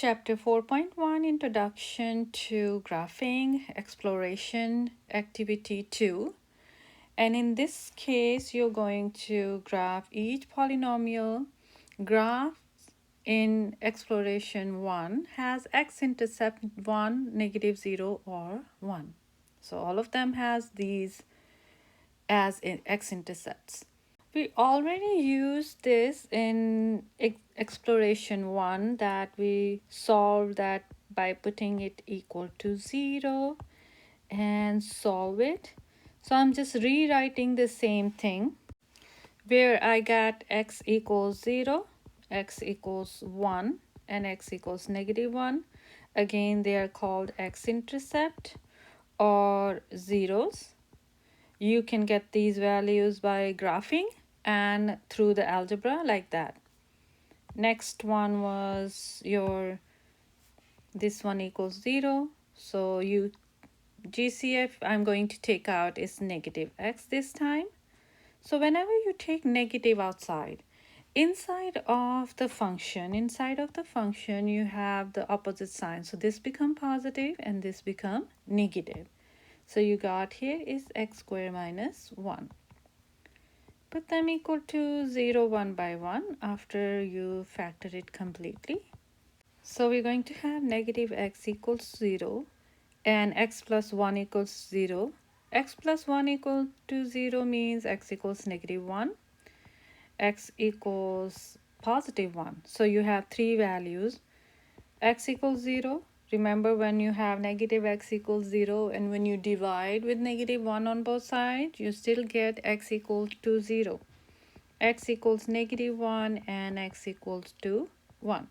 Chapter 4.1 Introduction to Graphing Exploration Activity 2. And in this case, you're going to graph each polynomial. Graph in exploration 1 has x-intercept 1, -0, or 1. So all of them has these as x-intercepts. We already used this in exploration 1 that we solved that by putting it equal to 0 and solve it. So I'm just rewriting the same thing where I got x equals 0, x equals 1, and x equals -1. Again, they are called x-intercept or zeros. You can get these values by graphing and through the algebra like that. Next one was this one equals 0. So GCF I'm going to take out is -x this time. So whenever you take negative outside, inside of the function you have the opposite sign. So this become positive and this become negative. So you got here is x squared minus 1. Put them equal to 0, 1 by 1 after you factor it completely. So we're going to have negative x equals 0 and x plus 1 equals 0. X plus 1 equal to 0 means x equals -1. X equals positive 1. So you have three values. X equals 0. Remember, when you have negative x equals 0 and when you divide with -1 on both sides, you still get x equals to 0. X equals -1 and x equals to 1.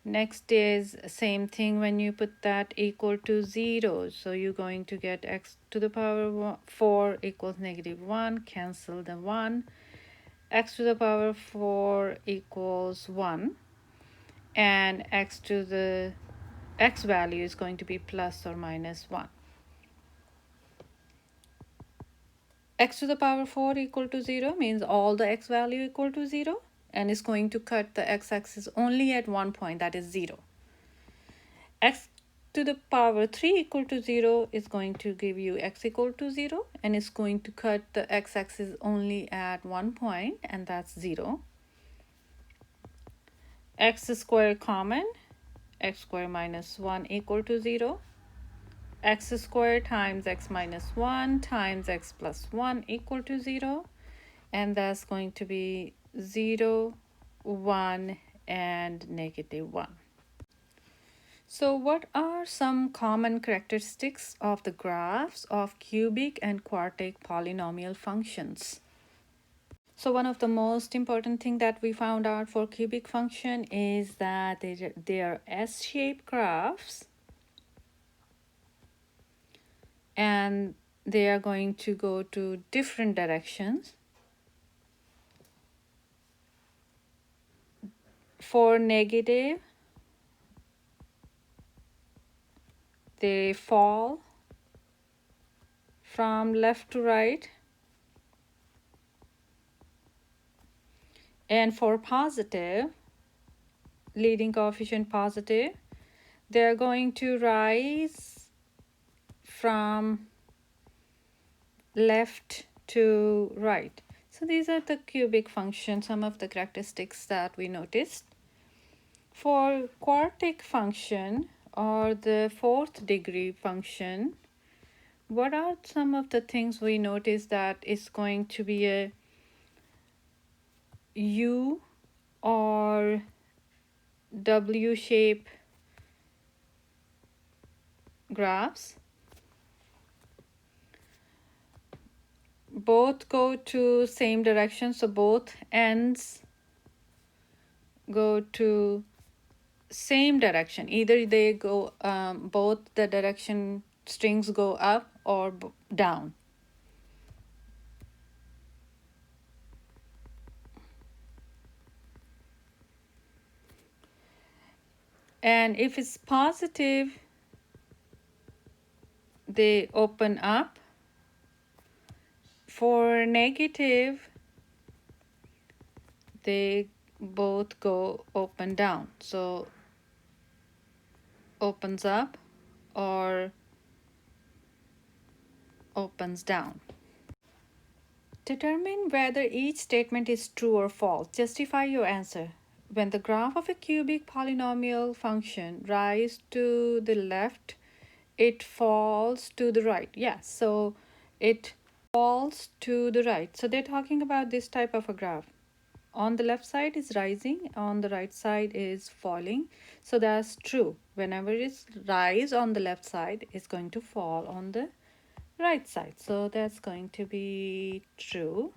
Next is same thing when you put that equal to 0. So you're going to get x to the power 4 equals -1. Cancel the 1. X to the power 4 equals 1. And x to the x value is going to be plus or minus 1. X to the power 4 equal to 0 means all the x value equal to 0 and is going to cut the x-axis only at one point, that is 0. X to the power 3 equal to 0 is going to give you x equal to 0 and is going to cut the x-axis only at one point, and that's 0. X squared common, x squared minus 1 equal to 0. X squared times x minus 1 times x plus 1 equal to 0. And that's going to be 0, 1, and -1. So what are some common characteristics of the graphs of cubic and quartic polynomial functions? So one of the most important thing that we found out for cubic function is that they are S-shaped graphs, and they are going to go to different directions. For negative, they fall from left to right. And for positive, leading coefficient positive, they're going to rise from left to right. So these are the cubic functions, some of the characteristics that we noticed. For quartic function or the fourth degree function, what are some of the things we noticed? That is going to be a U or W shape graphs. Both go to same direction, so both ends go to same direction. Either they go both the direction strings go up or down. And if it's positive, they open up. For negative, they both go open down. So opens up or opens down. Determine whether each statement is true or false. Justify your answer. When the graph of a cubic polynomial function rises to the left, it falls to the right. Yes, so it falls to the right. So they're talking about this type of a graph. On the left side is rising, on the right side is falling. So that's true. Whenever it's rise on the left side, it's going to fall on the right side. So that's going to be true.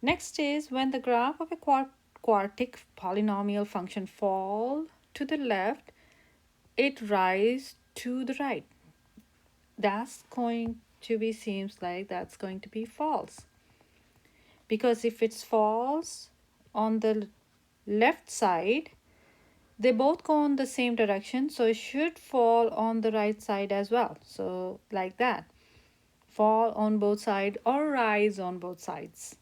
Next is when the graph of a quartic polynomial function fall to the left, it rise to the right. That's going to be, seems like that's going to be false. Because if it's false on the left side, they both go in the same direction, so it should fall on the right side as well. So like that, fall on both sides or rise on both sides.